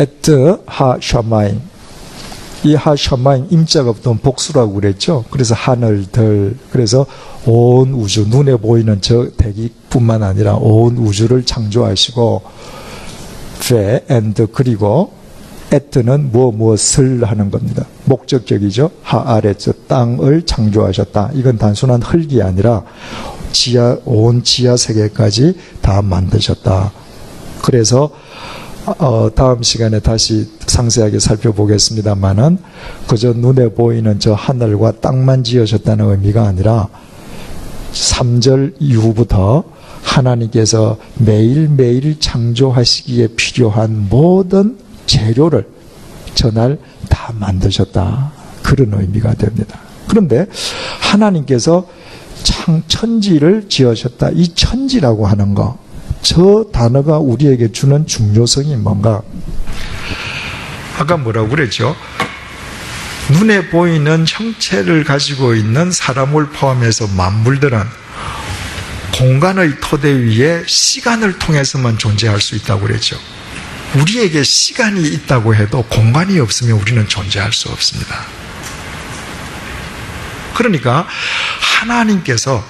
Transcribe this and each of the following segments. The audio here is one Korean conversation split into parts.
at 하샤마임. 이 하샤마임 임자가 보통 복수라고 그랬죠. 그래서 하늘들, 그래서 온 우주, 눈에 보이는 저 대기뿐만 아니라 온 우주를 창조하시고, and 그리고 at는 무엇을 하는 겁니다. 목적격이죠. 하아레츠, 땅을 창조하셨다. 이건 단순한 흙이 아니라 온 지하 세계까지 다 만드셨다. 그래서 다음 시간에 다시 상세하게 살펴보겠습니다만은 그저 눈에 보이는 저 하늘과 땅만 지으셨다는 의미가 아니라 3절 이후부터 하나님께서 매일매일 창조하시기에 필요한 모든 재료를 전날 다 만드셨다. 그런 의미가 됩니다. 그런데 하나님께서 천지를 지으셨다. 이 천지라고 하는 거, 저 단어가 우리에게 주는 중요성이 뭔가? 아까 뭐라고 그랬죠? 눈에 보이는 형체를 가지고 있는 사람을 포함해서 만물들은 공간의 토대 위에 시간을 통해서만 존재할 수 있다고 그랬죠. 우리에게 시간이 있다고 해도 공간이 없으면 우리는 존재할 수 없습니다. 그러니까 하나님께서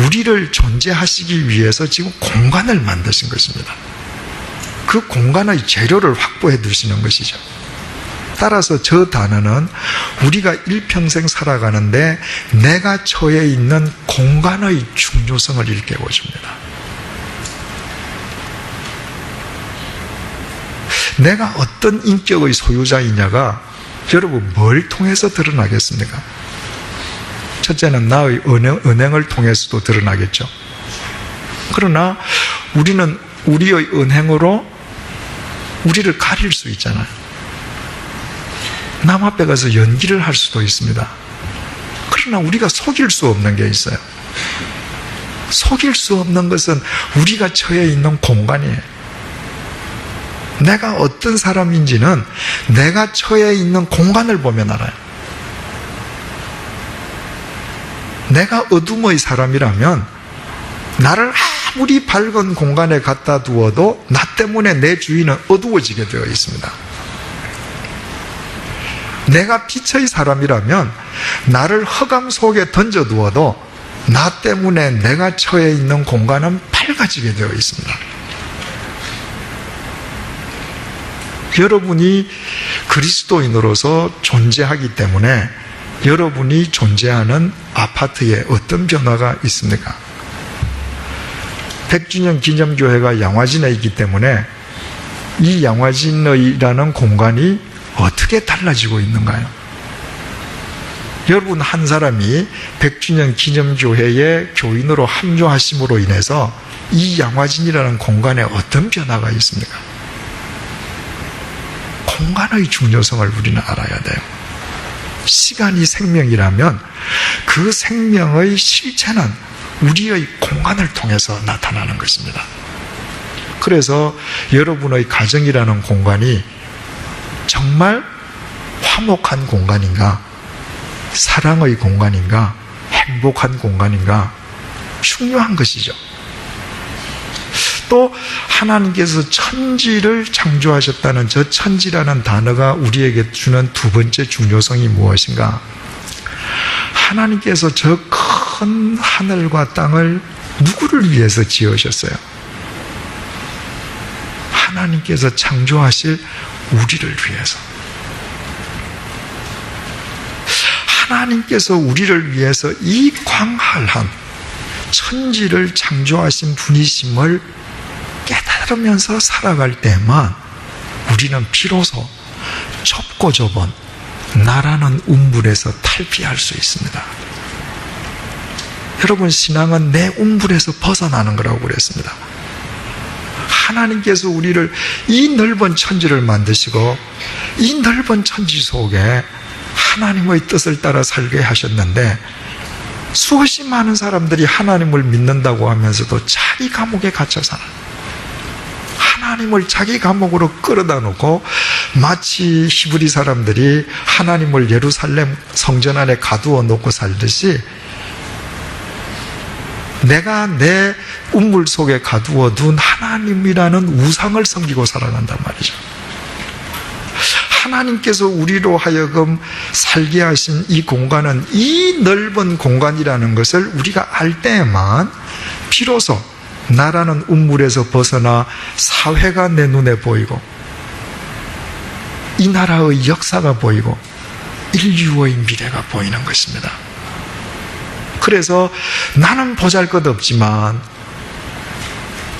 우리를 존재하시기 위해서 지금 공간을 만드신 것입니다. 그 공간의 재료를 확보해 두시는 것이죠. 따라서 저 단어는 우리가 일평생 살아가는데 내가 처해 있는 공간의 중요성을 일깨워 줍니다. 내가 어떤 인격의 소유자이냐가 여러분 뭘 통해서 드러나겠습니까? 첫째는 나의 언행을 통해서도 드러나겠죠. 그러나 우리는 우리의 언행으로 우리를 가릴 수 있잖아요. 남 앞에 가서 연기를 할 수도 있습니다. 그러나 우리가 속일 수 없는 게 있어요. 속일 수 없는 것은 우리가 처해 있는 공간이에요. 내가 어떤 사람인지는 내가 처해 있는 공간을 보면 알아요. 내가 어둠의 사람이라면 나를 아무리 밝은 공간에 갖다 두어도 나 때문에 내 주위는 어두워지게 되어 있습니다. 내가 빛의 사람이라면 나를 흑암 속에 던져두어도 나 때문에 내가 처해 있는 공간은 밝아지게 되어 있습니다. 여러분이 그리스도인으로서 존재하기 때문에 여러분이 존재하는 아파트에 어떤 변화가 있습니까? 100주년 기념교회가 양화진에 있기 때문에 이 양화진이라는 공간이 어떻게 달라지고 있는가요? 여러분 한 사람이 100주년 기념교회의 교인으로 합류하심으로 인해서 이 양화진이라는 공간에 어떤 변화가 있습니까? 공간의 중요성을 우리는 알아야 돼요. 시간이 생명이라면 그 생명의 실체는 우리의 공간을 통해서 나타나는 것입니다. 그래서 여러분의 가정이라는 공간이 정말 화목한 공간인가, 사랑의 공간인가, 행복한 공간인가 중요한 것이죠. 또 하나님께서 천지를 창조하셨다는 저 천지라는 단어가 우리에게 주는 두 번째 중요성이 무엇인가? 하나님께서 저 큰 하늘과 땅을 누구를 위해서 지으셨어요? 하나님께서 창조하실 우리를 위해서. 하나님께서 우리를 위해서 이 광활한 천지를 창조하신 분이심을 깨달으면서 살아갈 때만 우리는 비로소 좁고 좁은 나라는 우물에서 탈피할 수 있습니다. 여러분, 신앙은 내 우물에서 벗어나는 거라고 그랬습니다. 하나님께서 우리를 이 넓은 천지를 만드시고 이 넓은 천지 속에 하나님의 뜻을 따라 살게 하셨는데 수없이 많은 사람들이 하나님을 믿는다고 하면서도 자기 감옥에 갇혀 살아요. 하나님을 자기 감옥으로 끌어다 놓고 마치 히브리 사람들이 하나님을 예루살렘 성전 안에 가두어 놓고 살듯이 내가 내 우물 속에 가두어 둔 하나님이라는 우상을 섬기고 살아간단 말이죠. 하나님께서 우리로 하여금 살게 하신 이 공간은 이 넓은 공간이라는 것을 우리가 알 때에만 비로소 나라는 우물에서 벗어나 사회가 내 눈에 보이고 이 나라의 역사가 보이고 인류의 미래가 보이는 것입니다. 그래서 나는 보잘것없지만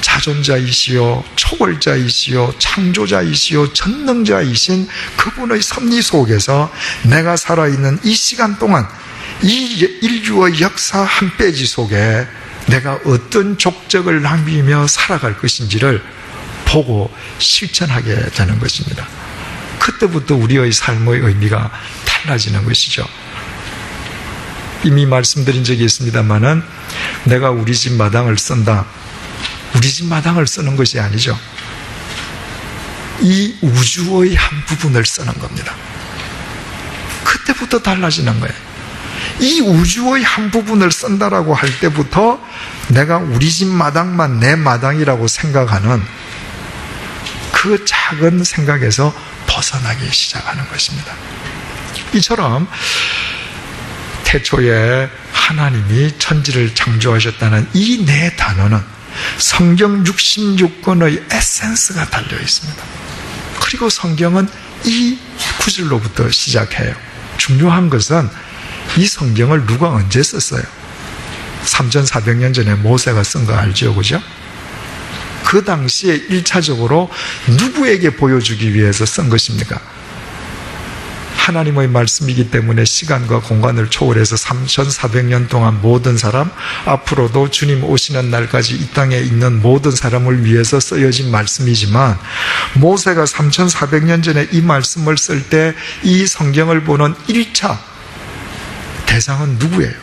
자존자이시오, 초월자이시오, 창조자이시오, 전능자이신 그분의 섭리 속에서 내가 살아있는 이 시간 동안 이 인류의 역사 한 페이지 속에 내가 어떤 족적을 남기며 살아갈 것인지를 보고 실천하게 되는 것입니다. 그때부터 우리의 삶의 의미가 달라지는 것이죠. 이미 말씀드린 적이 있습니다만은 내가 우리 집 마당을 쓴다. 우리 집 마당을 쓰는 것이 아니죠. 이 우주의 한 부분을 쓰는 겁니다. 그때부터 달라지는 거예요. 이 우주의 한 부분을 쓴다라고 할 때부터 내가 우리 집 마당만 내 마당이라고 생각하는 그 작은 생각에서 벗어나기 시작하는 것입니다. 이처럼 태초에 하나님이 천지를 창조하셨다는 이 네 단어는 성경 66권의 에센스가 달려 있습니다. 그리고 성경은 이 구절로부터 시작해요. 중요한 것은 이 성경을 누가 언제 썼어요? 3400년 전에 모세가 쓴 거 알죠? 그죠? 그 당시에 1차적으로 누구에게 보여주기 위해서 쓴 것입니까? 하나님의 말씀이기 때문에 시간과 공간을 초월해서 3400년 동안 모든 사람, 앞으로도 주님 오시는 날까지 이 땅에 있는 모든 사람을 위해서 쓰여진 말씀이지만 모세가 3400년 전에 이 말씀을 쓸 때 이 성경을 보는 1차 대상은 누구예요?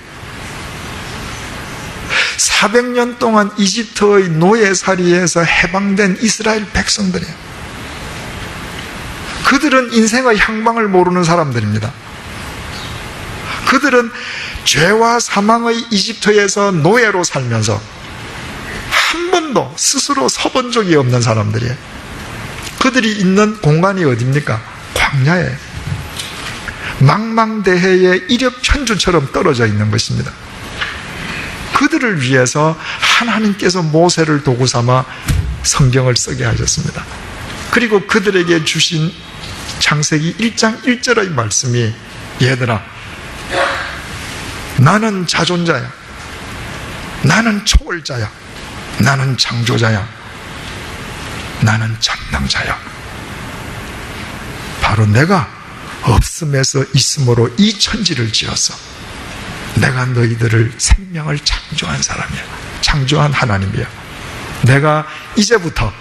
400년 동안 이집트의 노예살이에서 해방된 이스라엘 백성들이에요. 그들은 인생의 향방을 모르는 사람들입니다. 그들은 죄와 사망의 이집트에서 노예로 살면서 한 번도 스스로 서본 적이 없는 사람들이에요. 그들이 있는 공간이 어디입니까? 광야에 망망대해의 일엽천주처럼 떨어져 있는 것입니다. 그들을 위해서 하나님께서 모세를 도구 삼아 성경을 쓰게 하셨습니다. 그리고 그들에게 주신 창세기 1장 1절의 말씀이 얘들아 나는 자존자야, 나는 초월자야, 나는 창조자야, 나는 전능자야. 바로 내가 없음에서 있음으로 이 천지를 지었어. 내가 너희들을 생명을 창조한 사람이야. 창조한 하나님이야. 내가 이제부터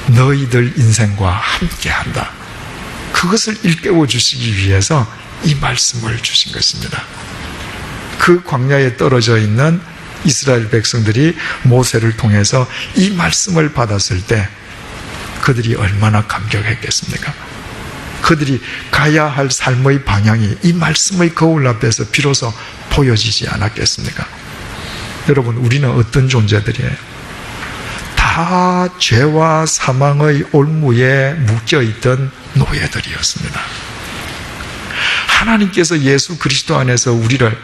너희들 인생과 함께한다. 그것을 일깨워 주시기 위해서 이 말씀을 주신 것입니다. 그 광야에 떨어져 있는 이스라엘 백성들이 모세를 통해서 이 말씀을 받았을 때 그들이 얼마나 감격했겠습니까? 그들이 가야 할 삶의 방향이 이 말씀의 거울 앞에서 비로소 보여지지 않았겠습니까? 여러분, 우리는 어떤 존재들이에요? 다 죄와 사망의 올무에 묶여있던 노예들이었습니다. 하나님께서 예수 그리스도 안에서 우리를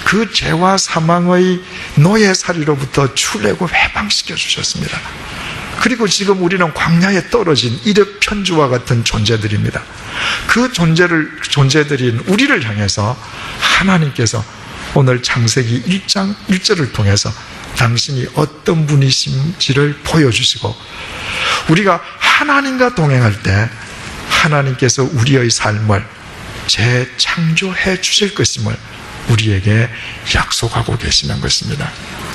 그 죄와 사망의 노예살이로부터 출애고 해방시켜 주셨습니다. 그리고 지금 우리는 광야에 떨어진 일엽편주와 같은 존재들입니다. 그 존재들인 우리를 향해서 하나님께서 오늘 창세기 1장 1절을 통해서 당신이 어떤 분이신지를 보여주시고 우리가 하나님과 동행할 때 하나님께서 우리의 삶을 재창조해 주실 것임을 우리에게 약속하고 계시는 것입니다.